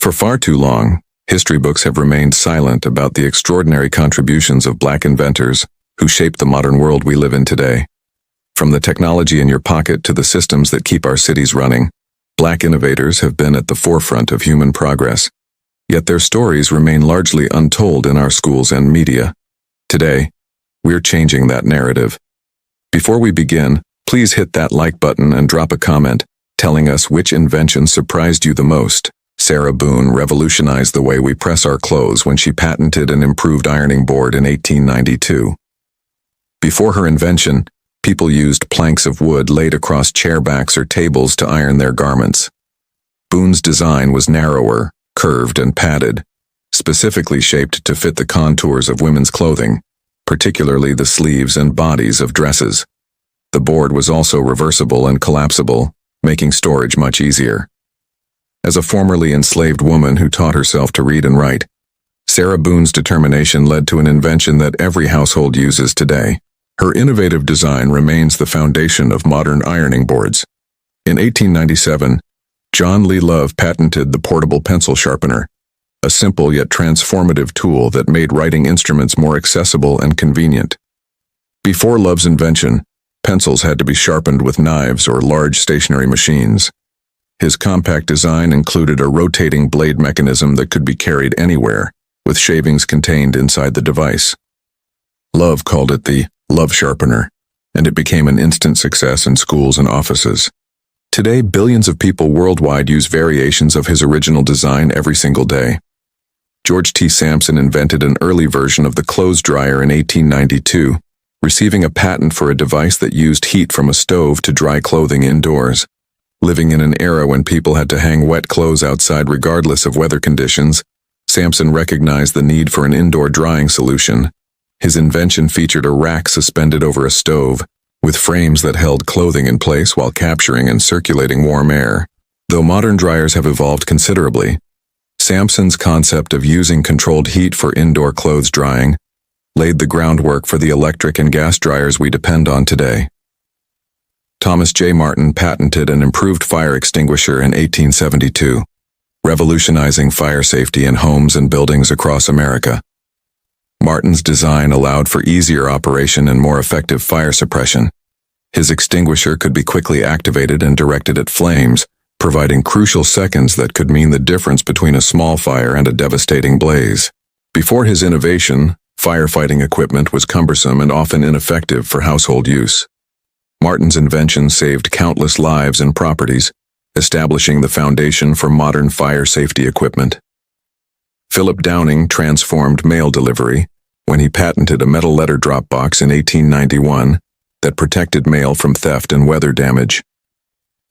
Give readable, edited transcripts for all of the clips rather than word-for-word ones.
For far too long, history books have remained silent about the extraordinary contributions of Black inventors who shaped the modern world we live in today. From the technology in your pocket to the systems that keep our cities running, Black innovators have been at the forefront of human progress. Yet their stories remain largely untold in our schools and media. Today, we're changing that narrative. Before we begin, please hit that like button and drop a comment telling us which invention surprised you the most. Sarah Boone revolutionized the way we press our clothes when she patented an improved ironing board in 1892. Before her invention, people used planks of wood laid across chair backs or tables to iron their garments. Boone's design was narrower, curved and padded, specifically shaped to fit the contours of women's clothing, particularly the sleeves and bodies of dresses. The board was also reversible and collapsible, making storage much easier. As a formerly enslaved woman who taught herself to read and write, Sarah Boone's determination led to an invention that every household uses today. Her innovative design remains the foundation of modern ironing boards. In 1897, John Lee Love patented the portable pencil sharpener, a simple yet transformative tool that made writing instruments more accessible and convenient. Before Love's invention, pencils had to be sharpened with knives or large stationary machines. His compact design included a rotating blade mechanism that could be carried anywhere, with shavings contained inside the device. Love called it the Love Sharpener, and it became an instant success in schools and offices. Today, billions of people worldwide use variations of his original design every single day. George T. Sampson invented an early version of the clothes dryer in 1892, receiving a patent for a device that used heat from a stove to dry clothing indoors. Living in an era when people had to hang wet clothes outside regardless of weather conditions, Sampson recognized the need for an indoor drying solution. His invention featured a rack suspended over a stove, with frames that held clothing in place while capturing and circulating warm air. Though modern dryers have evolved considerably, Sampson's concept of using controlled heat for indoor clothes drying laid the groundwork for the electric and gas dryers we depend on today. Thomas J. Martin patented an improved fire extinguisher in 1872, revolutionizing fire safety in homes and buildings across America. Martin's design allowed for easier operation and more effective fire suppression. His extinguisher could be quickly activated and directed at flames, providing crucial seconds that could mean the difference between a small fire and a devastating blaze. Before his innovation, firefighting equipment was cumbersome and often ineffective for household use. Martin's invention saved countless lives and properties, establishing the foundation for modern fire safety equipment. Philip Downing transformed mail delivery when he patented a metal letter drop box in 1891 that protected mail from theft and weather damage.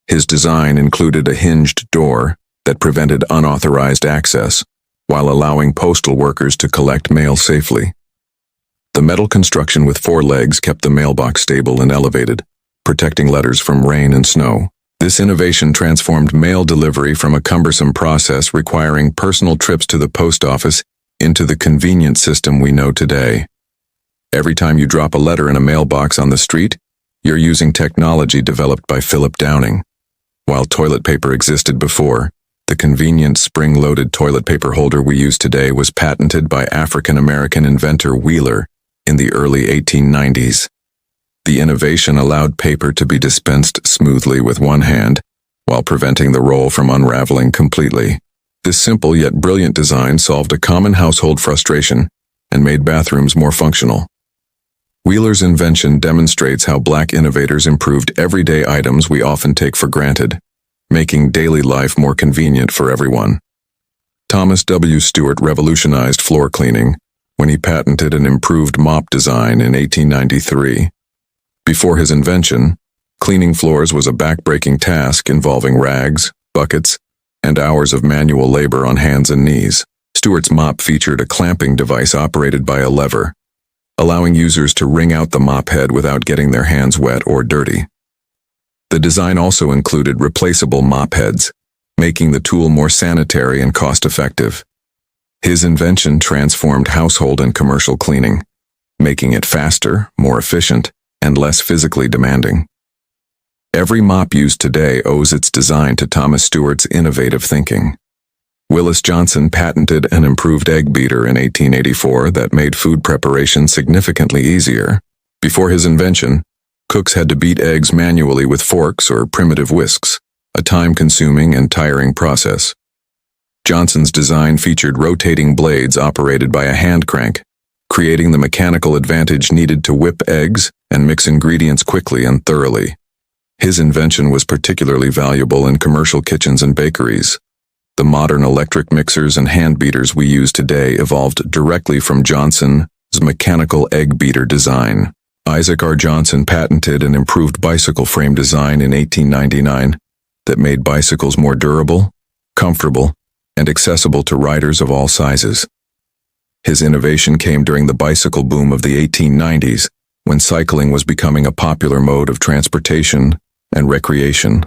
His design included a hinged door that prevented unauthorized access, while allowing postal workers to collect mail safely. The metal construction with 4 legs kept the mailbox stable and elevated, protecting letters from rain and snow. This innovation transformed mail delivery from a cumbersome process requiring personal trips to the post office into the convenient system we know today. Every time you drop a letter in a mailbox on the street, you're using technology developed by Philip Downing. While toilet paper existed before, the convenient spring-loaded toilet paper holder we use today was patented by African-American inventor Wheeler in the early 1890s. The innovation allowed paper to be dispensed smoothly with one hand, while preventing the roll from unraveling completely. This simple yet brilliant design solved a common household frustration and made bathrooms more functional. Wheeler's invention demonstrates how Black innovators improved everyday items we often take for granted, making daily life more convenient for everyone. Thomas W. Stewart revolutionized floor cleaning when he patented an improved mop design in 1893. Before his invention, cleaning floors was a back-breaking task involving rags, buckets, and hours of manual labor on hands and knees. Stewart's mop featured a clamping device operated by a lever, allowing users to wring out the mop head without getting their hands wet or dirty. The design also included replaceable mop heads, making the tool more sanitary and cost-effective. His invention transformed household and commercial cleaning, making it faster, more efficient, and less physically demanding. Every mop used today owes its design to Thomas Stewart's innovative thinking. Willis Johnson patented an improved egg beater in 1884 that made food preparation significantly easier. Before his invention, cooks had to beat eggs manually with forks or primitive whisks, a time-consuming and tiring process. Johnson's design featured rotating blades operated by a hand crank, creating the mechanical advantage needed to whip eggs and mix ingredients quickly and thoroughly. His invention was particularly valuable in commercial kitchens and bakeries. The modern electric mixers and hand beaters we use today evolved directly from Johnson's mechanical egg beater design. Isaac R. Johnson patented an improved bicycle frame design in 1899 that made bicycles more durable, comfortable, and accessible to riders of all sizes. His innovation came during the bicycle boom of the 1890s, when cycling was becoming a popular mode of transportation and recreation.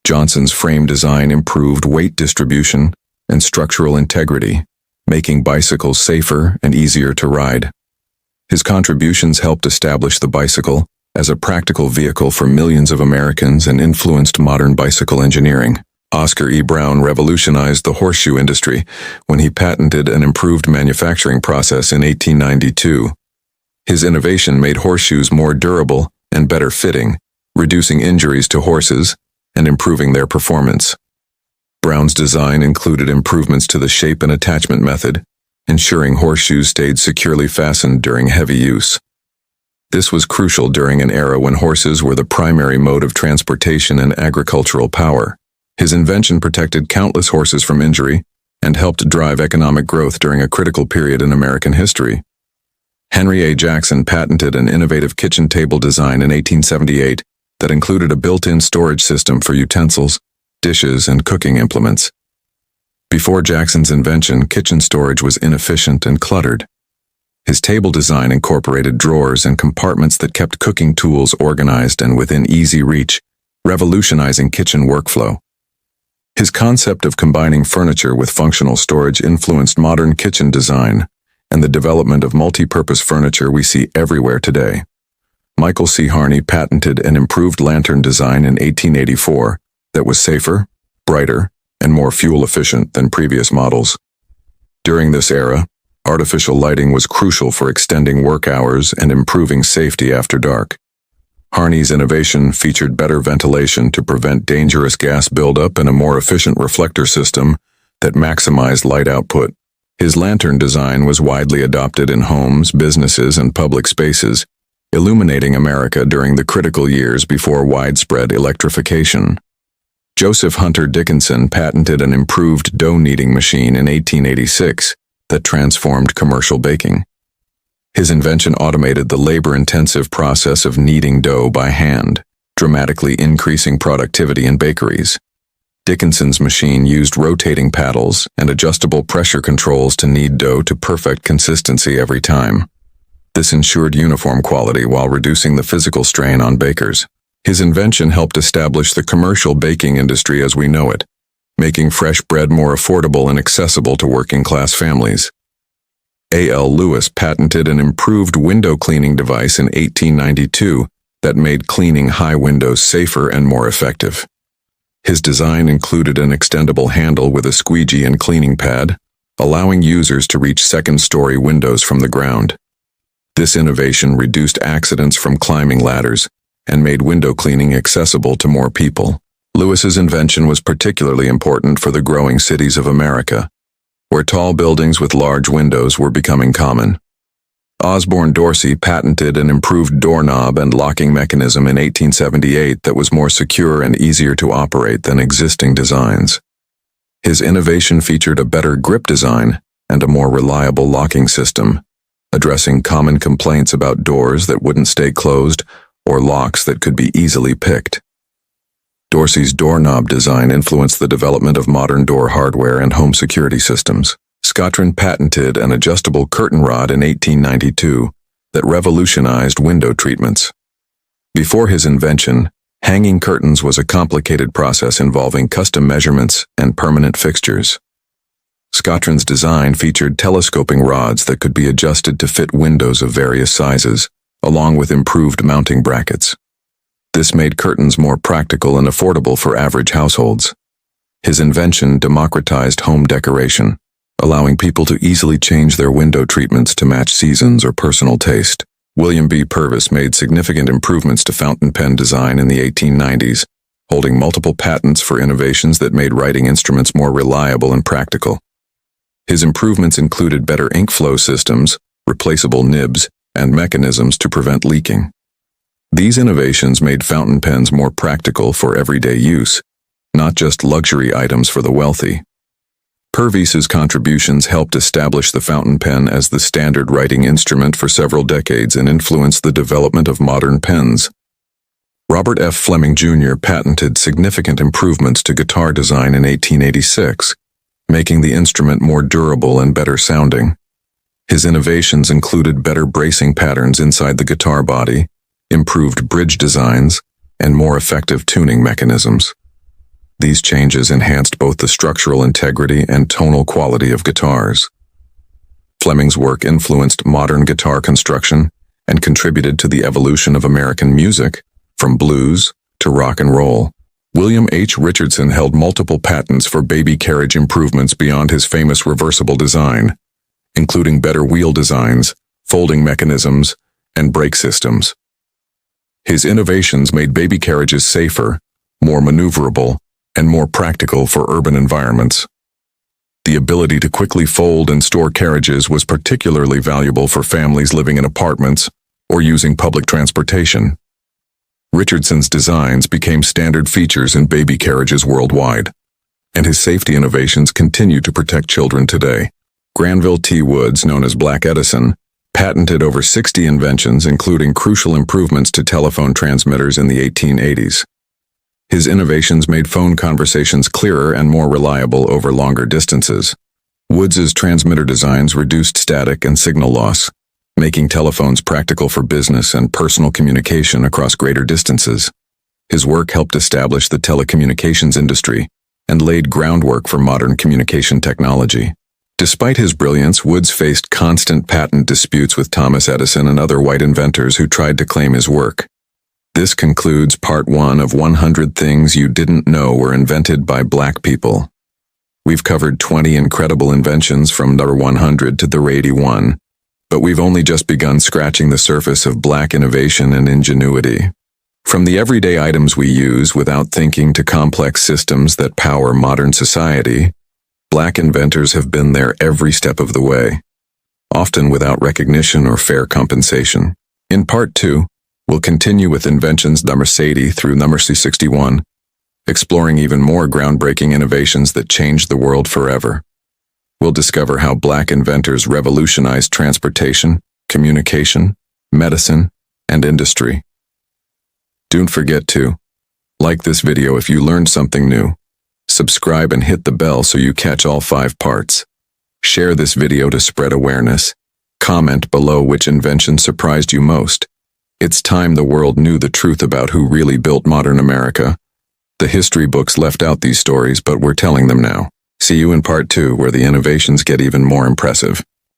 Johnson's frame design improved weight distribution and structural integrity, making bicycles safer and easier to ride. His contributions helped establish the bicycle as a practical vehicle for millions of Americans and influenced modern bicycle engineering. Oscar E. Brown revolutionized the horseshoe industry when he patented an improved manufacturing process in 1892. His innovation made horseshoes more durable and better fitting, reducing injuries to horses and improving their performance. Brown's design included improvements to the shape and attachment method, ensuring horseshoes stayed securely fastened during heavy use. This was crucial during an era when horses were the primary mode of transportation and agricultural power. His invention protected countless horses from injury and helped drive economic growth during a critical period in American history. Henry A. Jackson patented an innovative kitchen table design in 1878 that included a built-in storage system for utensils, dishes, and cooking implements. Before Jackson's invention, kitchen storage was inefficient and cluttered. His table design incorporated drawers and compartments that kept cooking tools organized and within easy reach, revolutionizing kitchen workflow. His concept of combining furniture with functional storage influenced modern kitchen design and the development of multi-purpose furniture we see everywhere today. Michael C. Harney patented an improved lantern design in 1884 that was safer, brighter, and more fuel-efficient than previous models. During this era, artificial lighting was crucial for extending work hours and improving safety after dark. Harney's innovation featured better ventilation to prevent dangerous gas buildup and a more efficient reflector system that maximized light output. His lantern design was widely adopted in homes, businesses, and public spaces, illuminating America during the critical years before widespread electrification. Joseph Hunter Dickinson patented an improved dough kneading machine in 1886 that transformed commercial baking. His invention automated the labor-intensive process of kneading dough by hand, dramatically increasing productivity in bakeries. Dickinson's machine used rotating paddles and adjustable pressure controls to knead dough to perfect consistency every time. This ensured uniform quality while reducing the physical strain on bakers. His invention helped establish the commercial baking industry as we know it, making fresh bread more affordable and accessible to working-class families. A. L. Lewis patented an improved window cleaning device in 1892 that made cleaning high windows safer and more effective. His design included an extendable handle with a squeegee and cleaning pad, allowing users to reach second-story windows from the ground. This innovation reduced accidents from climbing ladders and made window cleaning accessible to more people. Lewis's invention was particularly important for the growing cities of America, where tall buildings with large windows were becoming common. Osborne Dorsey patented an improved doorknob and locking mechanism in 1878 that was more secure and easier to operate than existing designs. His innovation featured a better grip design and a more reliable locking system, addressing common complaints about doors that wouldn't stay closed or locks that could be easily picked. Dorsey's doorknob design influenced the development of modern door hardware and home security systems. Scottron patented an adjustable curtain rod in 1892 that revolutionized window treatments. Before his invention, hanging curtains was a complicated process involving custom measurements and permanent fixtures. Scottron's design featured telescoping rods that could be adjusted to fit windows of various sizes, along with improved mounting brackets. This made curtains more practical and affordable for average households. His invention democratized home decoration, allowing people to easily change their window treatments to match seasons or personal taste. William B. Purvis made significant improvements to fountain pen design in the 1890s, holding multiple patents for innovations that made writing instruments more reliable and practical. His improvements included better ink flow systems, replaceable nibs, and mechanisms to prevent leaking. These innovations made fountain pens more practical for everyday use, not just luxury items for the wealthy. Purvis's contributions helped establish the fountain pen as the standard writing instrument for several decades and influenced the development of modern pens. Robert F. Fleming Jr. patented significant improvements to guitar design in 1886, making the instrument more durable and better sounding. His innovations included better bracing patterns inside the guitar body, improved bridge designs, and more effective tuning mechanisms. These changes enhanced both the structural integrity and tonal quality of guitars. Fleming's work influenced modern guitar construction and contributed to the evolution of American music, from blues to rock and roll. William H. Richardson held multiple patents for baby carriage improvements beyond his famous reversible design, including better wheel designs, folding mechanisms, and brake systems. His innovations made baby carriages safer, more maneuverable, and more practical for urban environments. The ability to quickly fold and store carriages was particularly valuable for families living in apartments or using public transportation. Richardson's designs became standard features in baby carriages worldwide, and his safety innovations continue to protect children today. Granville T. Woods, known as Black Edison, patented over 60 inventions, including crucial improvements to telephone transmitters in the 1880s. His innovations made phone conversations clearer and more reliable over longer distances. Woods's transmitter designs reduced static and signal loss, making telephones practical for business and personal communication across greater distances. His work helped establish the telecommunications industry and laid groundwork for modern communication technology. Despite his brilliance, Woods faced constant patent disputes with Thomas Edison and other white inventors who tried to claim his work. This concludes part 1 of 100 Things You Didn't Know Were Invented by Black People. We've covered 20 incredible inventions from number 100 to the 81, but we've only just begun scratching the surface of Black innovation and ingenuity. From the everyday items we use without thinking to complex systems that power modern society, Black inventors have been there every step of the way, often without recognition or fair compensation. In part 2, we'll continue with inventions number 80 through number 61, exploring even more groundbreaking innovations that changed the world forever. We'll discover how Black inventors revolutionized transportation, communication, medicine, and industry. Don't forget to like this video if you learned something new. Subscribe and hit the bell so you catch all 5 parts. Share this video to spread awareness. Comment below which invention surprised you most. It's time the world knew the truth about who really built modern America. The history books left out these stories, but we're telling them now. See you in part 2, where the innovations get even more impressive.